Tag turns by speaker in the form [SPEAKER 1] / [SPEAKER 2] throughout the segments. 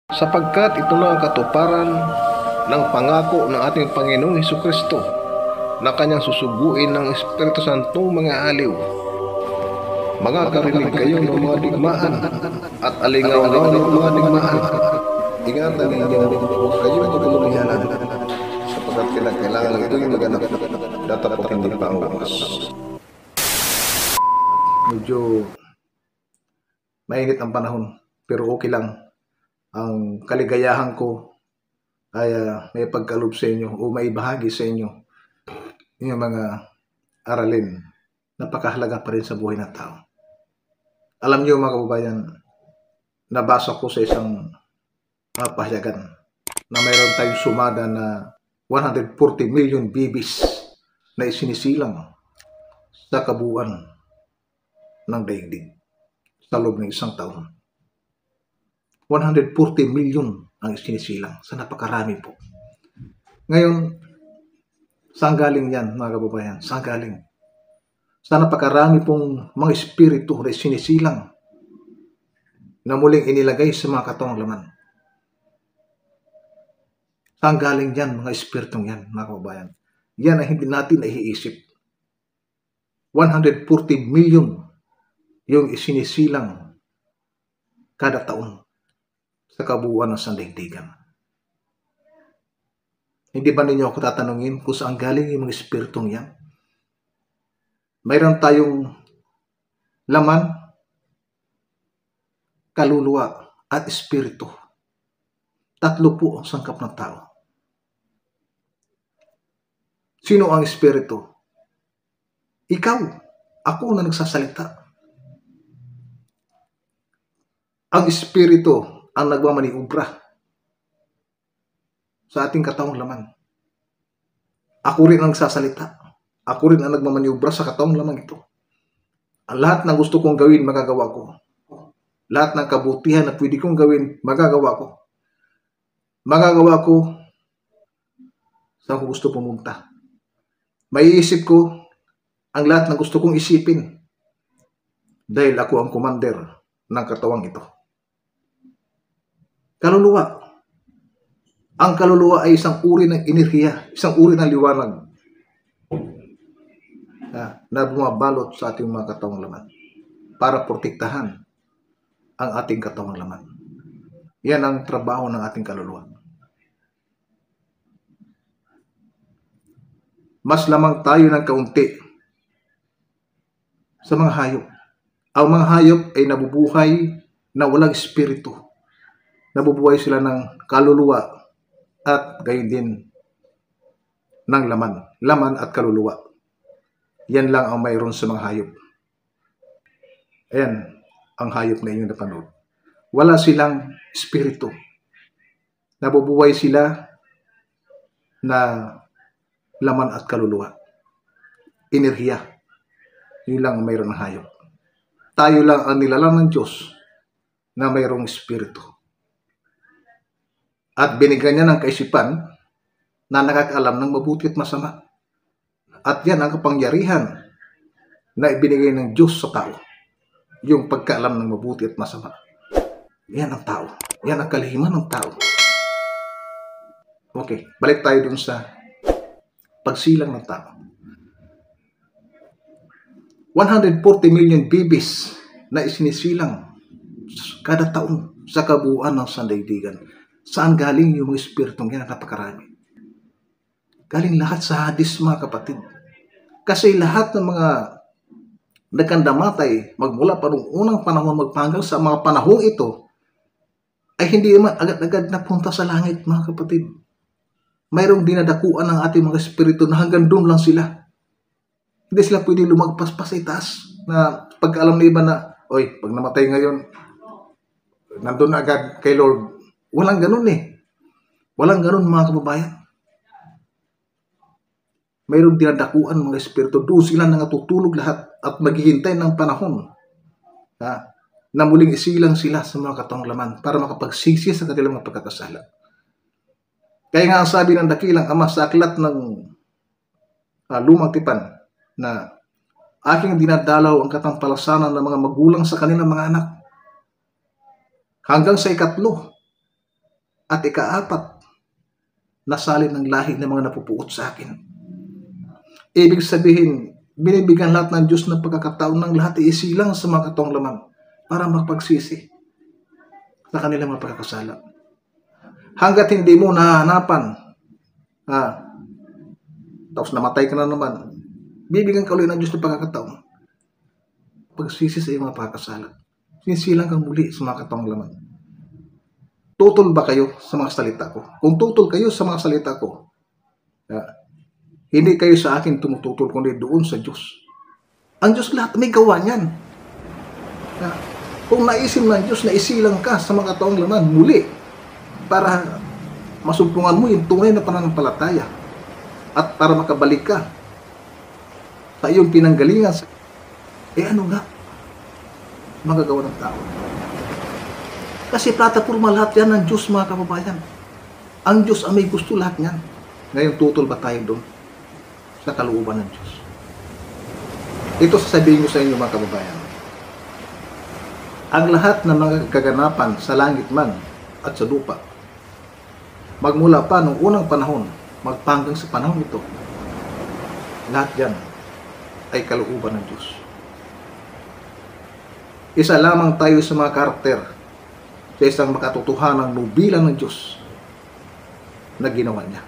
[SPEAKER 1] sapagkat ito na ang katuparan ng pangako ng ating Panginoong Hesukristo na kanyang susuguin ng Espiritu Santong mga aliw. Makakarinig kayo ng mga digmaan at alingaw-ngaw ng mga digmaan. Ingatan ninyo, huwag kayo tutuluyan sapagkat kailangan ito yung maganap. Datapot hindi pa ang wakas. Medyo mainit ang panahon, pero okay lang. Ang kaligayahan ko ay may pagkalob sa inyo o may bahagi sa inyo yung mga aralin. Napakahalaga pa rin sa buhay ng tao. Alam niyo mga kababayan, nabasa ko sa isang pahayagan na mayroon tayong sumada na 140 million babies na isinisilang sa kabuuan ng daigdig sa loob ng isang taon. 140 million ang isinisilang sa napakarami po. Ngayon, saan galing yan mga kababayan? Saan galing? Sa napakarami pong mga espiritu na sinisilang na muling inilagay sa mga katawang laman. Saan galing yan mga espiritong yan mga kababayan? Yan ay hindi natin naiisip. 140 million yung isinisilang kada taon sa kabuuan ng sandaigdigan. Hindi ba ninyo ako tatanungin kung saan galing yung mga espiritong yan? Mayroon tayong laman, kaluluwa, at espiritu. Tatlo po ang sangkap ng tao. Sino ang espiritu? Ikaw, ako na nagsasalita. Ang espiritu ang nagmamaniubra sa ating katawang laman. Ako rin ang nagsasalita. Ako rin ang nagmamaniubra sa katawang laman ito. Ang lahat ng gusto kong gawin, magagawa ko. Lahat ng kabutihan na pwede kong gawin, magagawa ko. Magagawa ko saan ko gusto pumunta. Maiisip ko ang lahat ng gusto kong isipin dahil ako ang commander ng katawang ito. Kaluluwa. Ang kaluluwa ay isang uri ng enerhiya, isang uri ng liwanag na bumabalot sa ating mga katawang laman para protektahan ang ating katawang laman. Yan ang trabaho ng ating kaluluwa. Mas lamang tayo ng kaunti sa mga hayop. Ang mga hayop ay nabubuhay na walang espiritu. Nabubuhay sila ng kaluluwa at gayon din ng laman. Laman at kaluluwa. Yan lang ang mayroon sa mga hayop. Ayan ang hayop na inyong napanood. Wala silang espiritu. Nabubuhay sila na laman at kaluluwa. Enerhiya. Yun lang ang mayroon ng hayop. Tayo lang ang nilalang ng Diyos na mayroong espiritu. At binigyan niya ng kaisipan na nakakaalam ng mabuti at masama. At yan ang kapangyarihan na ibinigay ng Diyos sa tao. Yung pagkaalam ng mabuti at masama. Yan ang tao. Yan ang kalihiman ng tao. Okay, balik tayo dun sa pagsilang ng tao. 140 million babies na isinisilang kada taon sa kabuuan ng sandaigdigan. Saan galing yung espiritong yan? Napakarami. Galing lahat sa hadis mga kapatid. Kasi lahat ng mga nagkandamatay magmula pa noong unang panahon magpanggang sa mga panahong ito ay hindi naman agad-agad napunta sa langit mga kapatid. Mayroong dinadakuan ng ating mga espiritu na hanggang doon lang sila. Hindi sila pwede lumagpas pa sa itaas na pagkaalam na iba na, oy, pag namatay ngayon, nandun na agad kay Lord. Walang ganun eh. Walang ganun mga kababayan. Mayroong dinadakuan mga espiritu. Doon sila nangatutulog lahat at maghihintay ng panahon na muling isilang sila sa mga katawang laman para makapagsisi sa kanilang mga pagkakasala. Kaya nga ang sabi ng dakilang ama sa aklat ng Lumang Tipan na aking dinadalaw ang katampalasanan ng mga magulang sa kanilang mga anak hanggang sa ikatlo At ikaapat, nasalin ng lahi ng mga napupuot sa akin. Ibig sabihin, binibigyan lahat ng Diyos ng pagkakataon ng lahat isilang sa mga katong laman para magpagsisi sa kanilang mga pagkakasala. Hanggat hindi mo nahahanapan, tapos namatay ka na naman, bibigyan ka ulit ng Diyos ng pagkakataon. Pagsisi sa iyong mga pagkakasala. Sinisilang kang muli sa mga katong laman. Tutol ba kayo sa mga salita ko? Kung tutol kayo sa mga salita ko, hindi kayo sa akin tumututol, kundi doon sa Diyos. Ang Diyos lahat may gawa niyan. Kung naisim ng Diyos na isilang ka sa mga taong laman, muli, para masumpungan mo yung tunay na pananampalataya at para makabalik ka sa iyong pinanggalingan, ano nga magagawa ng tao? Kasi plataporma lahat yan ng Diyos, mga kababayan. Ang Diyos ang may gusto lahat yan. Ngayon, tutol ba tayo doon sa kalooban ng Diyos? Ito sasabihin ko sa inyo, mga kababayan. Ang lahat ng mga kaganapan sa langit man at sa lupa, magmula pa noong unang panahon, magpanggang sa panahon ito, lahat yan ay kalooban ng Diyos. Isa lamang tayo sa mga karakter sa isang makatotohanang nubilan ng Diyos na ginawa niya.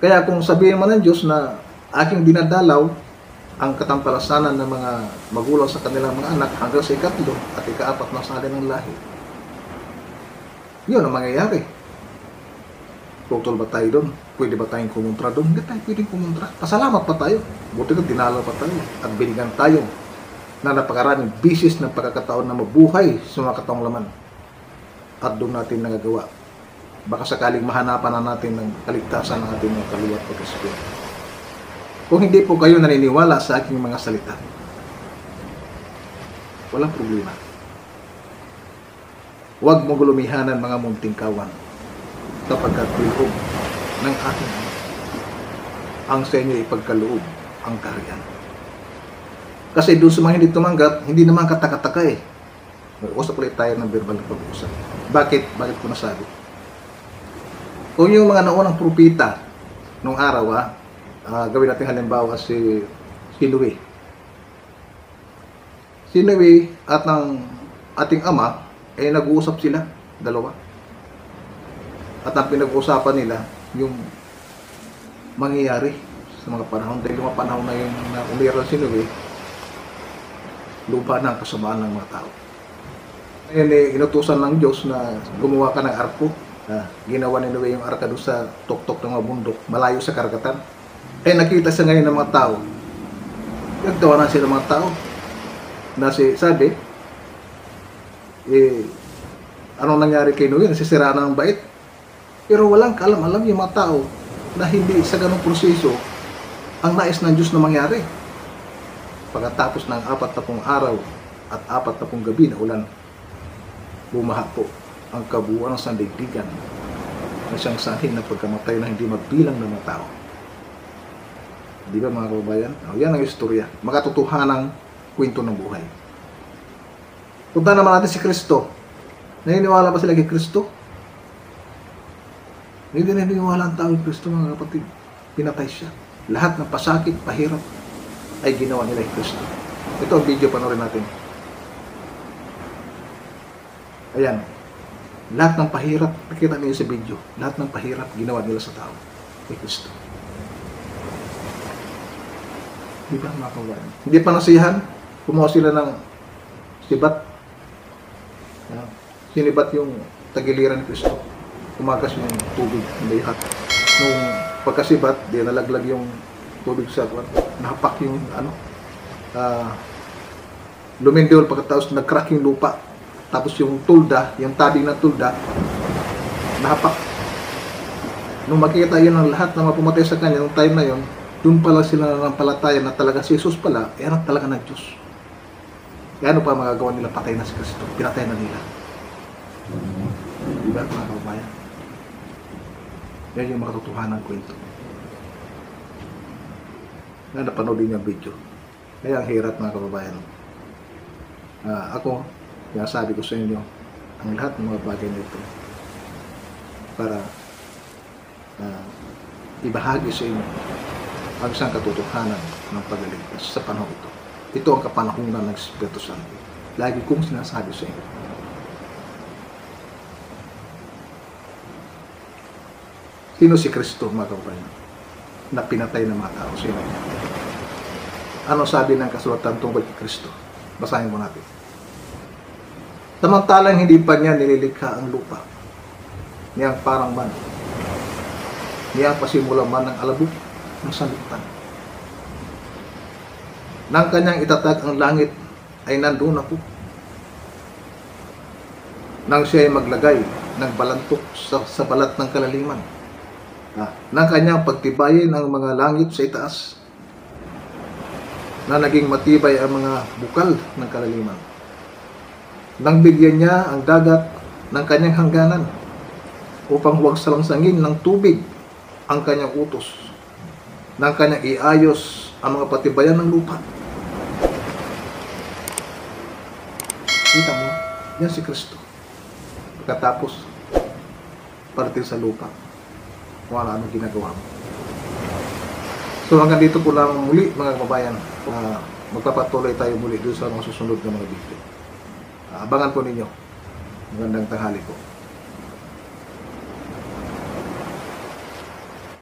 [SPEAKER 1] Kaya kung sabihin man ng Diyos na aking dinadalaw ang katampalasanan ng mga magulang sa kanilang mga anak hanggang sa ikatlo at ikaapat na salin ng lahi, yun ang mangyayari. Tutol ba tayo doon? Pwede ba tayong kumontra doon? Hindi tayo pwedeng kumontra. Pasalamat pa tayo. Buti na dinalaw pa tayo at binigyan tayo na napakaraming bisis ng pagkakataon na mabuhay sa mga kataong laman. At doon natin nagagawa. Baka sakaling mahanapan na natin ng kaligtasan ng ating mga kaluwat pag-espiritu. Kung hindi po kayo naniniwala sa aking mga salita, walang problema. Huwag mo gulumihanan mga munting kawan kapagkat bilog ng aking Ama ang sa inyo ipagkaloob ang kaharian. Kasi doon sa mga hindi tumanggap, hindi naman katakataka eh. Usap ulit tayo ng verbal na pag-uusap. Bakit? Bakit ko nasabi? Kung yung mga naunang propita nung araw, gawin natin halimbawa si Noe. Si Noe at ang ating Ama ay nag-uusap sila, dalawa. At ang pinag-uusapan nila yung mangyayari sa mga panahon. Dahil yung mga panahon na yung umiral si Noe, lupa ng kasamaan ng mga tao. Ngayon inutusan ng Diyos na gumawa ka ng arko. Ginawa ni Noe yung arka doon sa tuktok ng mga bundok, malayo sa karagatan. Nakita sa ngayon ng mga tao. Nagtawanan sila ng mga tao. Sabi, anong nangyari kay Noe? Nasisiraan ng bait. Pero walang kaalam-alam yung mga tao na hindi sa ganong proseso ang nais ng Diyos na mangyari. Pagkatapos ng 40 araw at 40 gabi na ulan, bumaha po ang kabuuan ng sandigdigan na siyang sanhin ng pagkamatay na hindi magbilang ng mga tao. Di ba mga kababayan? Yan ang istorya. Makatotohanang kwento ng buhay. Punta naman natin si Kristo. Naniniwala ba sila kay Kristo? Hindi naniniwala ang tao kay Kristo, mga kapatid. Pinatay siya. Lahat ng pasakit, pahirap ay ginawa nila kay Kristo. Ito ang video, panoorin natin. Ayan. Lahat ng pahirap, nakita niyo sa video, lahat ng pahirap ginawa nila sa tao kay Kristo. Di ba mga kababayan? Hindi pa nasiyahan, kumuha sila ng sibat. Sinibat yung tagiliran ni Kristo. Kumakas yung tubig, hindi hat. Nung pagkasibat, di nalaglag yung tubig sa kwan. Nahapak yung lumindol, pagkatapos nag-crack yung lupa. Tapos yung tulda, yung tabing na tulda, nahapak. Nung makikita yun ng lahat na mapumatay sa kanya, nung time na yun, doon pala sila nanampalataya na talaga si Jesus pala, anak talaga ng Diyos. Kaya ano pa magagawa nila? Patay na si Kristo. Pinatay na nila. Diba mga kababayan? Yan yung makatotohanan kwento. Na napanood din yung video. Kaya ang hirap mga kababayan. Ako, sabi ko sa inyo, ang lahat ng mga bagay nito para ibahagi sa inyo ang isang katotohanan ng paglaligtas sa panahon ito. Ito ang kapanahunan ng Espiritu Santo. Lagi kong sinasabi sa inyo. Sino si Kristo, mga kababayan, na pinatay ng mga tao? Sino? Ano sabi ng kasulatan tungkol kay Kristo? Basahin mo natin. Samantalang hindi pa niya nililikha ang lupa, niyang parang man, niyang pasimula man ng alabok ng sanlibutan. Nang kanyang itatag ang langit, ay nandun ako. Nang siya ay maglagay ng balantok sa balat ng kalaliman, nang kanyang pagtibayin ang mga langit sa itaas, na naging matibay ang mga bukal ng kalaliman. Nang bigyan niya ang dagat ng kanyang hangganan, upang huwag salangsangin ng tubig ang kanyang utos, nang kanyang iayos ang mga patibayan ng lupa. Kita mo, yan si Kristo. Pagkatapos, parating sa lupa, kung ano ginagawa mo. So hanggang dito po lang muli, mga kababayan. Magpapatuloy tayo muli doon sa mga susunod na mga video. Abangan po ninyo. Magandang tanghali po.